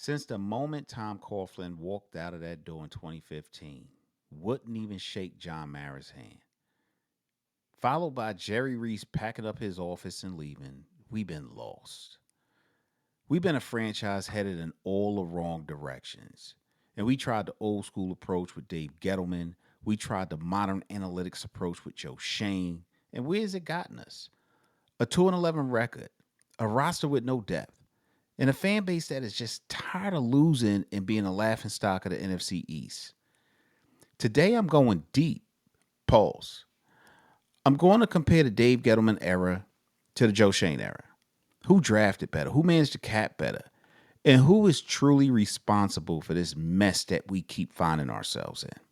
Since the moment Tom Coughlin walked out of that door in 2015, wouldn't even shake John Mara's hand. Followed by Jerry Reese packing up his office and leaving, we've been lost. We've been a franchise headed in all the wrong directions. And we tried the old school approach with Dave Gettleman. We tried the modern analytics approach with Joe Schoen. And where's it gotten us? A 2-11 record, a roster with no depth, and a fan base that is just tired of losing and being a laughing stock of the NFC East. Today I'm going deep. Pause. I'm going to compare the Dave Gettleman era to the Joe Schoen era. Who drafted better? Who managed the cap better? And who is truly responsible for this mess that we keep finding ourselves in?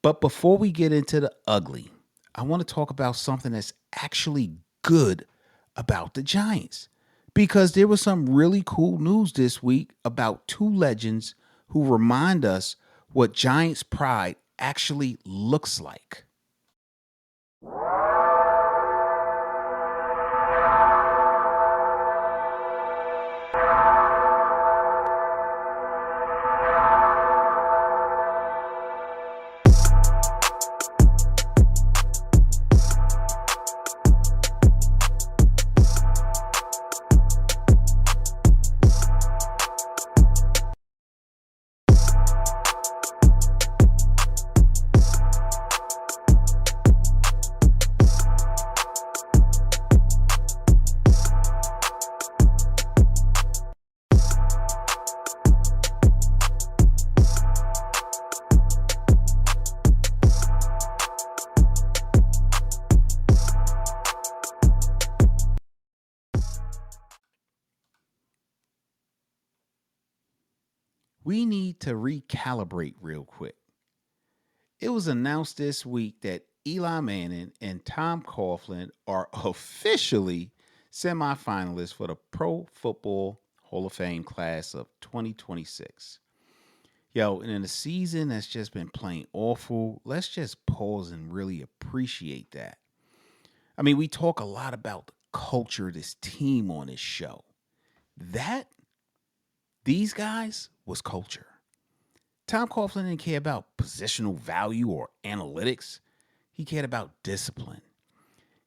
But before we get into the ugly, I want to talk about something that's actually good about the Giants. Because there was some really cool news this week about two legends who remind us what Giants pride actually looks like. We need to recalibrate real quick. It was announced this week that Eli Manning and Tom Coughlin are officially semifinalists for the Pro Football Hall of Fame class of 2026. Yo, and in a season that's just been plain awful, let's just pause and really appreciate that. I mean, we talk a lot about the culture of this team on this show. That, these guys, was culture. Tom Coughlin didn't care about positional value or analytics. He cared about discipline.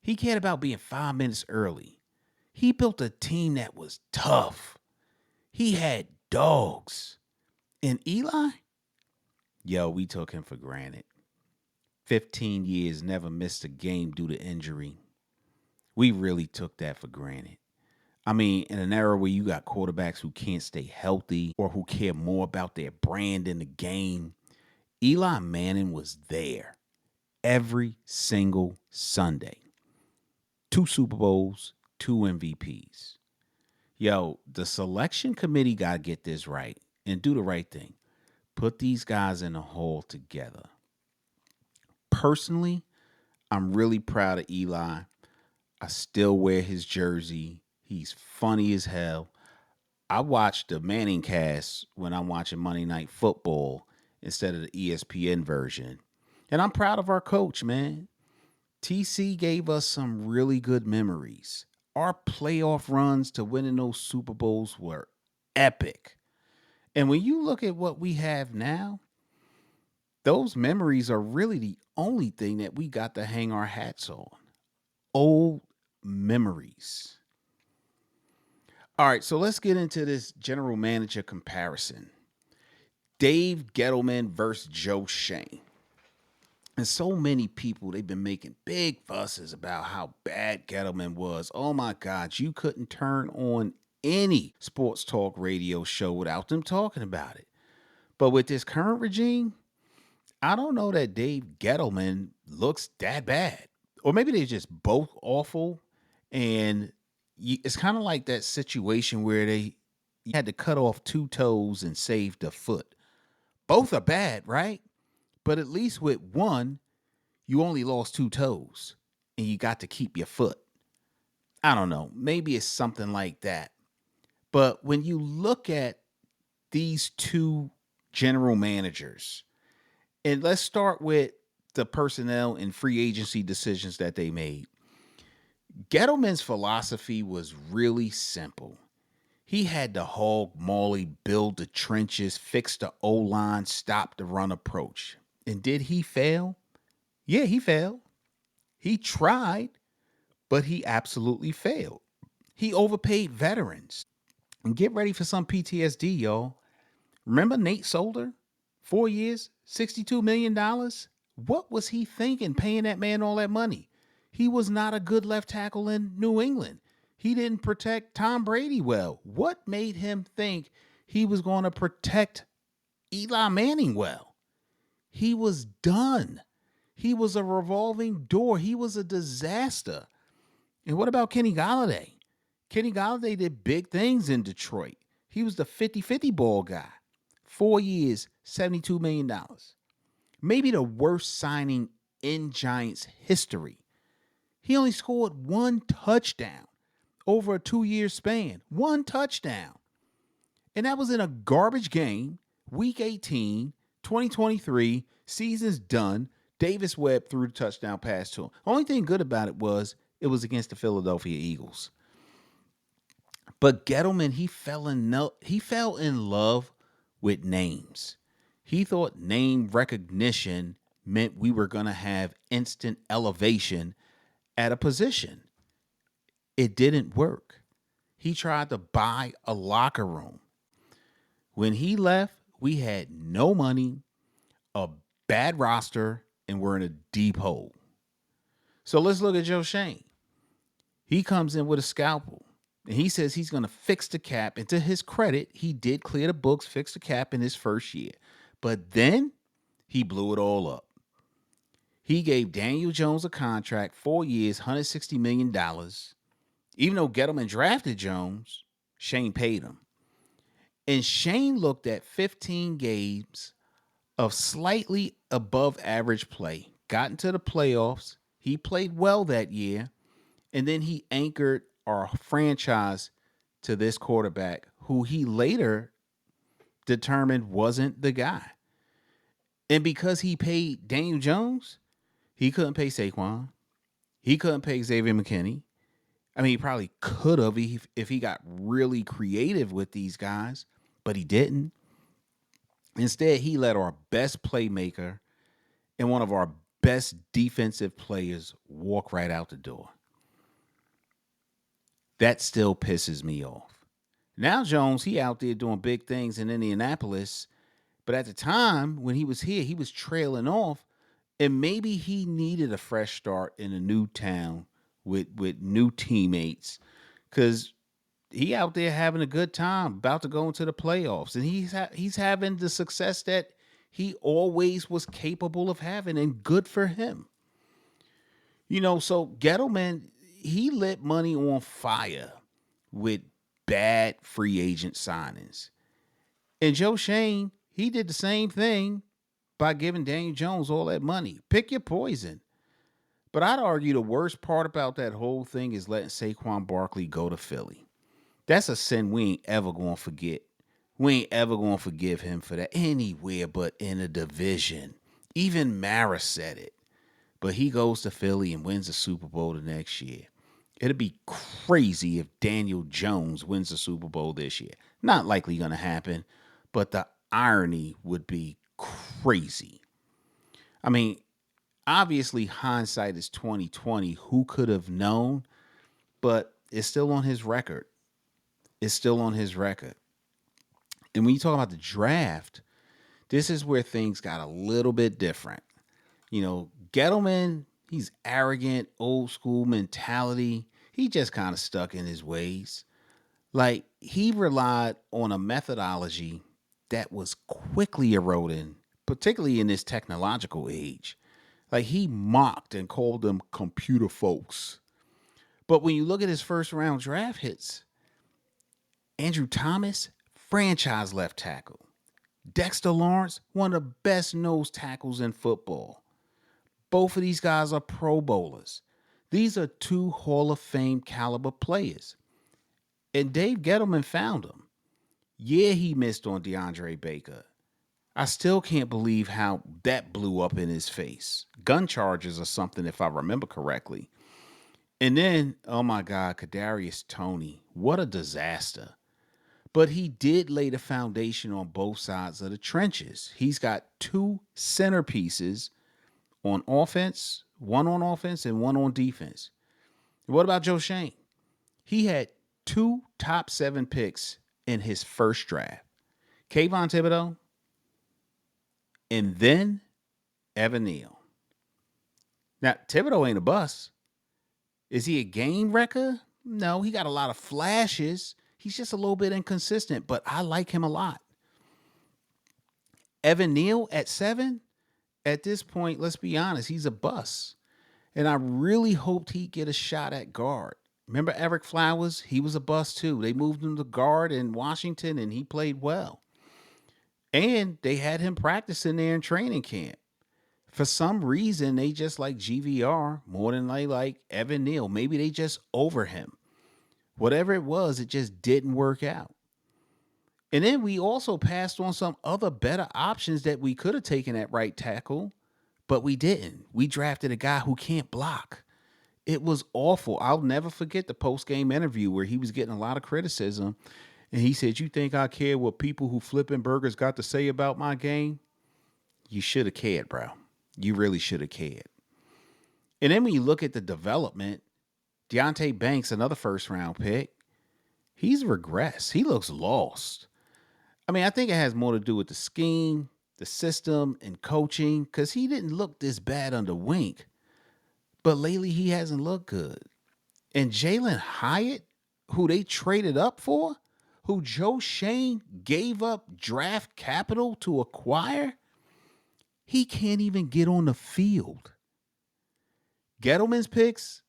He cared about being 5 minutes early. He built a team that was tough. He had dogs. And Eli? Yo, we took him for granted. 15 years, never missed a game due to injury. We really took that for granted. I mean, in an era where you got quarterbacks who can't stay healthy or who care more about their brand than the game, Eli Manning was there every single Sunday. 2 Super Bowls, 2 MVPs. Yo, the selection committee got to get this right and do the right thing. Put these guys in a hall together. Personally, I'm really proud of Eli. I still wear his jersey. He's funny as hell. I watch the Manning cast when I'm watching Monday Night Football instead of the ESPN version. And I'm proud of our coach, man. TC gave us some really good memories. Our playoff runs to winning those Super Bowls were epic. And when you look at what we have now, those memories are really the only thing that we got to hang our hats on. Old memories. All right, so let's get into this general manager comparison. Dave Gettleman versus Joe Schoen. And so many people, they've been making big fusses about how bad Gettleman was. Oh my God, you couldn't turn on any sports talk radio show without them talking about it. But with this current regime, I don't know that Dave Gettleman looks that bad. Or maybe they're just both awful. And it's kind of like that situation where they had to cut off 2 toes and save the foot. Both are bad, right? But at least with one, you only lost 2 toes and you got to keep your foot. I don't know. Maybe it's something like that. But when you look at these two general managers, and let's start with the personnel and free agency decisions that they made. Gettleman's philosophy was really simple. He had to hog Molly, build the trenches, fix the O-line, stop the run approach. And did he fail? Yeah, he failed. He tried, but he absolutely failed. He overpaid veterans. And get ready for some PTSD, y'all. Remember Nate Solder? 4 years, $62 million? dollars? What was he thinking paying that man all that money? He was not a good left tackle in New England. He didn't protect Tom Brady well. What made him think he was going to protect Eli Manning well? He was done. He was a revolving door. He was a disaster. And what about Kenny Galladay? Kenny Galladay did big things in Detroit. He was the 50-50 ball guy. 4 years, $72 million. dollars. Maybe the worst signing in Giants history. He only scored one touchdown over a 2-year span. One touchdown. And that was in a garbage game, week 18, 2023, season's done. Davis Webb threw the touchdown pass to him. Only thing good about it was against the Philadelphia Eagles. But Gettleman, he fell in love with names. He thought name recognition meant we were going to have instant elevation at a position. It didn't work. He tried to buy a locker room. When he left, we had no money, a bad roster, and we're in a deep hole. So let's look at Joe Schoen. He comes in with a scalpel. And he says he's going to fix the cap. And to his credit, he did clear the books, fix the cap in his first year. But then he blew it all up. He gave Daniel Jones a contract, 4 years, $160 million. Even though Gettleman drafted Jones, Schoen paid him. And Schoen looked at 15 games of slightly above average play, got into the playoffs. He played well that year. And then he anchored our franchise to this quarterback who he later determined wasn't the guy. And because he paid Daniel Jones, he couldn't pay Saquon. He couldn't pay Xavier McKinney. I mean, he probably could have if he got really creative with these guys, but he didn't. Instead, he let our best playmaker and one of our best defensive players walk right out the door. That still pisses me off. Now Jones, he out there doing big things in Indianapolis, but at the time when he was here, he was trailing off, and maybe he needed a fresh start in a new town with new teammates, because he out there having a good time, about to go into the playoffs, and he's having the success that he always was capable of having, and good for him. So Gettleman, he lit money on fire with bad free agent signings. And Joe Schoen, he did the same thing by giving Daniel Jones all that money. Pick your poison. But I'd argue the worst part about that whole thing is letting Saquon Barkley go to Philly. That's a sin we ain't ever going to forget. We ain't ever going to forgive him for that anywhere but in a division. Even Mara said it. But he goes to Philly and wins the Super Bowl the next year. It'd be crazy if Daniel Jones wins the Super Bowl this year. Not likely going to happen, but the irony would be crazy. I mean, obviously hindsight is 2020. Who could have known? But it's still on his record. It's still on his record. And when you talk about the draft, this is where things got a little bit different. Gettleman, he's arrogant, old school mentality. He just kind of stuck in his ways. Like, he relied on a methodology that was quickly eroding, particularly in this technological age. Like, he mocked and called them computer folks. But when you look at his first round draft hits, Andrew Thomas, franchise left tackle. Dexter Lawrence, one of the best nose tackles in football. Both of these guys are Pro Bowlers. These are two Hall of Fame caliber players. And Dave Gettleman found them. Yeah, he missed on DeAndre Baker. I still can't believe how that blew up in his face. Gun charges or something, if I remember correctly. And then, oh my God, Kadarius Toney. What a disaster. But he did lay the foundation on both sides of the trenches. He's got two centerpieces on offense and one on defense. What about Joe Schoen? He had two top 7 picks in his first draft. Kayvon Thibodeau and then Evan Neal. Now, Thibodeau ain't a bust. Is he a game wrecker? No, he got a lot of flashes. He's just a little bit inconsistent, but I like him a lot. Evan Neal at 7, at this point, let's be honest, he's a bust. And I really hoped he'd get a shot at guard. Remember Eric Flowers? He was a bust too. They moved him to guard in Washington and he played well. And they had him practicing there in training camp. For some reason, they just like GVR more than they like Evan Neal. Maybe they just over him. Whatever it was, it just didn't work out. And then we also passed on some other better options that we could have taken at right tackle, but we didn't. We drafted a guy who can't block. It was awful. I'll never forget the post-game interview where he was getting a lot of criticism. And he said, "You think I care what people who flipping burgers got to say about my game?" You should have cared, bro. You really should have cared. And then when you look at the development, Deonte Banks, another first-round pick, he's regressed. He looks lost. I mean, I think it has more to do with the scheme, the system, and coaching, because he didn't look this bad under Wink. But lately, he hasn't looked good. And Jalen Hyatt, who they traded up for, who Joe Schoen gave up draft capital to acquire, he can't even get on the field. Gettleman's picks,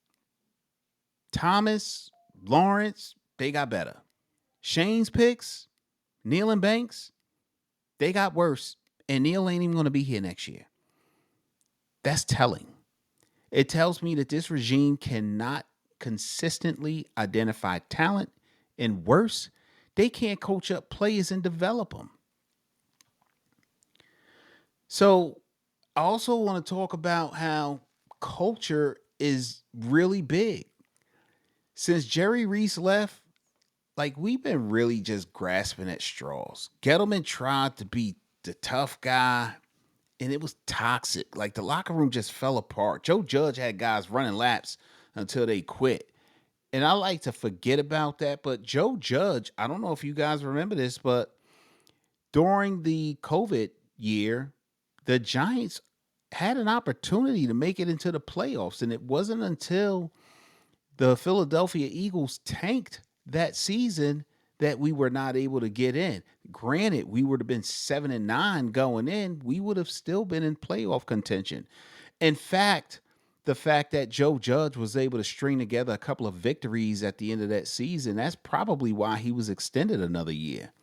Thomas, Lawrence, they got better. Shane's picks, Neal and Banks, they got worse. And Neal ain't even going to be here next year. That's telling. It tells me that this regime cannot consistently identify talent, and worse, they can't coach up players and develop them. So I also want to talk about how culture is really big. Since Jerry Reese left, like we've been really just grasping at straws. Gettleman tried to be the tough guy, and it was toxic. Like the locker room just fell apart. Joe Judge had guys running laps until they quit. And I like to forget about that. But Joe Judge, I don't know if you guys remember this, but during the COVID year, the Giants had an opportunity to make it into the playoffs. And it wasn't until the Philadelphia Eagles tanked that season that we were not able to get in. Granted, we would have been 7-9 going in. We would have still been in playoff contention. In fact, the fact that Joe Judge was able to string together a couple of victories at the end of that season, that's probably why he was extended another year.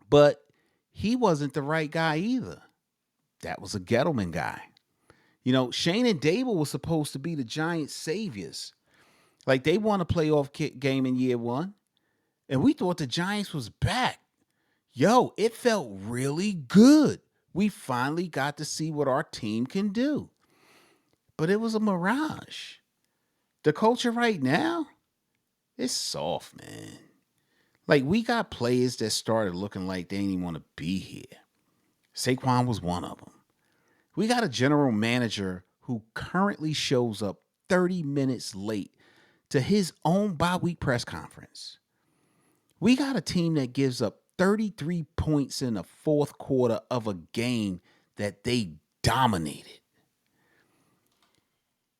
But he wasn't the right guy either. That was a Gettleman guy. You know, Shane and Dable were supposed to be the Giants' saviors. Like they won a playoff game in year 1. And we thought the Giants was back. Yo, it felt really good. We finally got to see what our team can do. But it was a mirage. The culture right now, it's soft, man. Like we got players that started looking like they didn't even want to be here. Saquon was one of them. We got a general manager who currently shows up 30 minutes late to his own bye-week press conference. We got a team that gives up 33 points in the fourth quarter of a game that they dominated.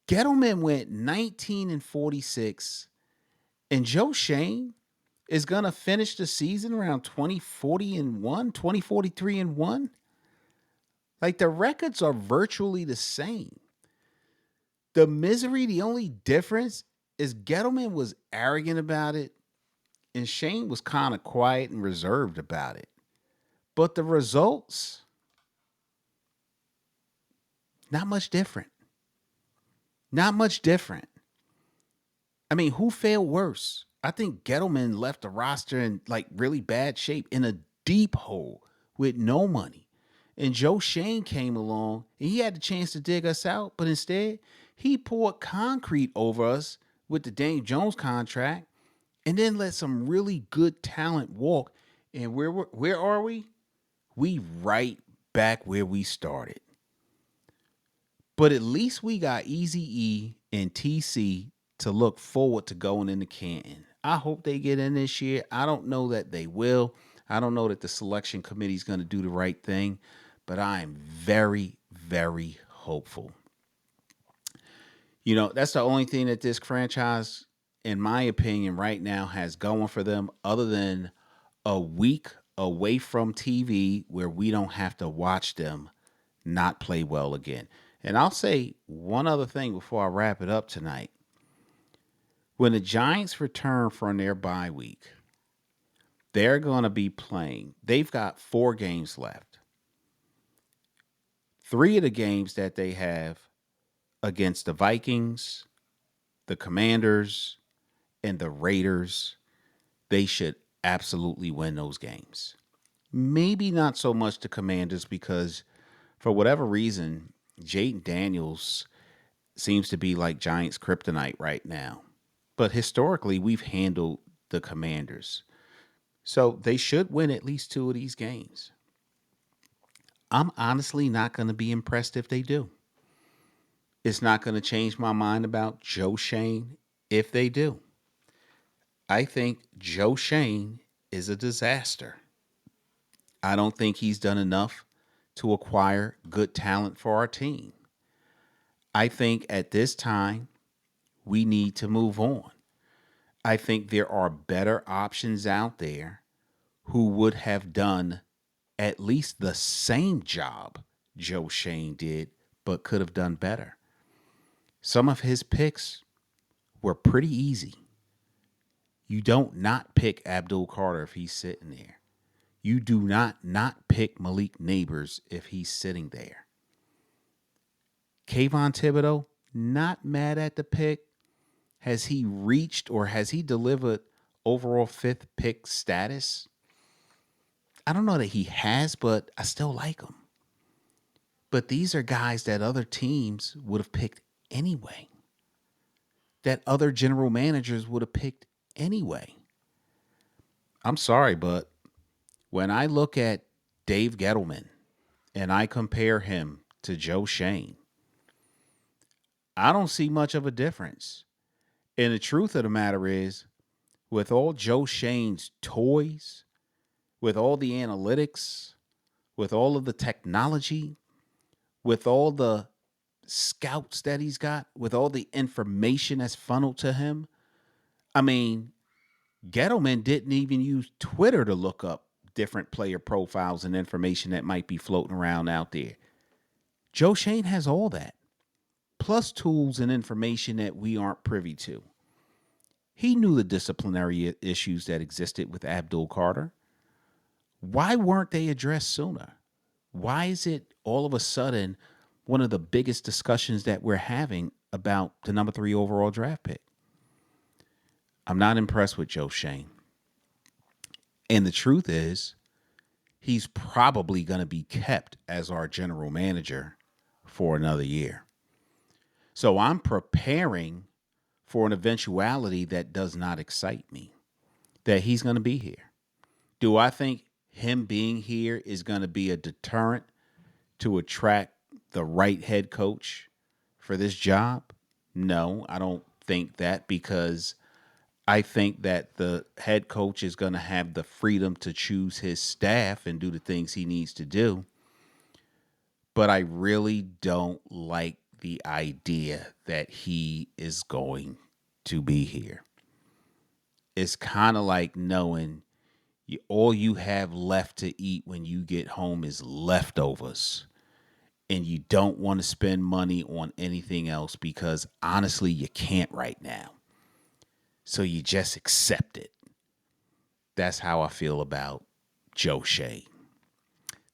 Gettleman went 19-46, and Joe Schoen is going to finish the season around 20-40-1, 20-43-1. Like the records are virtually the same. The misery, the only difference is Gettleman was arrogant about it, and Shane was kind of quiet and reserved about it. But the results, not much different. Not much different. I mean, who failed worse? I think Gettleman left the roster in like really bad shape, in a deep hole with no money. And Joe Schoen came along and he had the chance to dig us out, but instead he poured concrete over us with the Daniel Jones contract and then let some really good talent walk. And where are we? We right back where we started. But at least we got Easy E and TC to look forward to going into Canton. I hope they get in this year. I don't know that they will. I don't know that the selection committee is going to do the right thing, but I am very, very hopeful. That's the only thing that this franchise, in my opinion, right now has going for them, other than a week away from TV where we don't have to watch them not play well again. And I'll say one other thing before I wrap it up tonight. When the Giants return from their bye week, they're going to be playing. They've got 4 games left. 3 of the games that they have against the Vikings, the Commanders, and the Raiders, they should absolutely win those games. Maybe not so much the Commanders because for whatever reason, Jaden Daniels seems to be like Giants kryptonite right now. But historically, we've handled the Commanders. So they should win at least 2 of these games. I'm honestly not going to be impressed if they do. It's not going to change my mind about Joe Schoen if they do. I think Joe Schoen is a disaster. I don't think he's done enough to acquire good talent for our team. I think at this time, we need to move on. I think there are better options out there who would have done at least the same job Joe Schoen did, but could have done better. Some of his picks were pretty easy. You don't not pick Abdul Carter if he's sitting there. You do not pick Malik Neighbors if he's sitting there. Kayvon Thibodeau, not mad at the pick. Has he reached or has he delivered overall 5th pick status? I don't know that he has, but I still like him. But these are guys that other teams would have picked anyway, that other general managers would have picked anyway. I'm sorry, but when I look at Dave Gettleman and I compare him to Joe Schoen, I don't see much of a difference. And the truth of the matter is, with all Joe Schoen's toys, with all the analytics, with all of the technology, with all the scouts that he's got, with all the information that's funneled to him, I mean, Gettleman didn't even use Twitter to look up different player profiles and information that might be floating around out there. Joe Schoen has all that, plus tools and information that we aren't privy to. He knew the disciplinary issues that existed with Abdul Carter. Why weren't they addressed sooner? Why is it all of a sudden one of the biggest discussions that we're having about the number 3 overall draft pick? I'm not impressed with Joe Schoen. And the truth is, he's probably going to be kept as our general manager for another year. So I'm preparing for an eventuality that does not excite me, that he's going to be here. Do I think him being here is going to be a deterrent to attract the right head coach for this job? No, I don't think that, because I think that the head coach is going to have the freedom to choose his staff and do the things he needs to do. But I really don't like the idea that he is going to be here. It's kind of like knowing all you have left to eat when you get home is leftovers, and you don't want to spend money on anything else because honestly, you can't right now. So you just accept it. That's how I feel about Joe Schoen.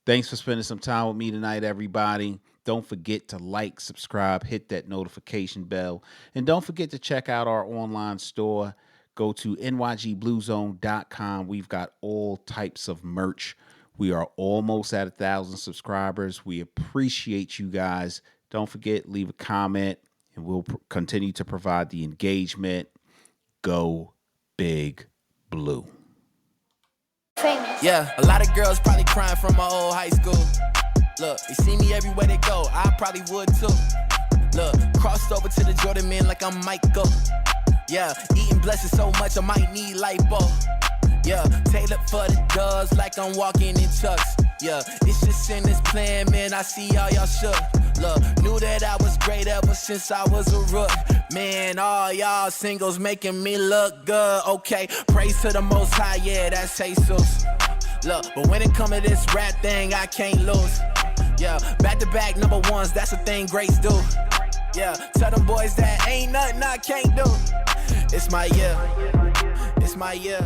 Thanks for spending some time with me tonight, everybody. Don't forget to like, subscribe, hit that notification bell. And don't forget to check out our online store. Go to nygbluezone.com. We've got all types of merch. We are almost at 1,000 subscribers. We appreciate you guys. Don't forget, leave a comment, and we'll continue to provide the engagement. Go Big Blue. Famous. Yeah, a lot of girls probably crying from my old high school. Look, they see me everywhere they go, I probably would too. Look, crossed over to the Jordan man like I'm Michael. Yeah, eating blessings so much I might need lipo. Yeah, tailored for the doves like I'm walking in chucks. Yeah, it's just in this plan, man, I see all y'all shook. Look, knew that I was great ever since I was a rook. Man, all y'all singles making me look good. Okay, praise to the Most High, yeah, that's Jesus. Look, but when it come to this rap thing, I can't lose. Yeah, back-to-back number ones, that's the thing greats do. Yeah, tell them boys that ain't nothing I can't do. It's my year, it's my year.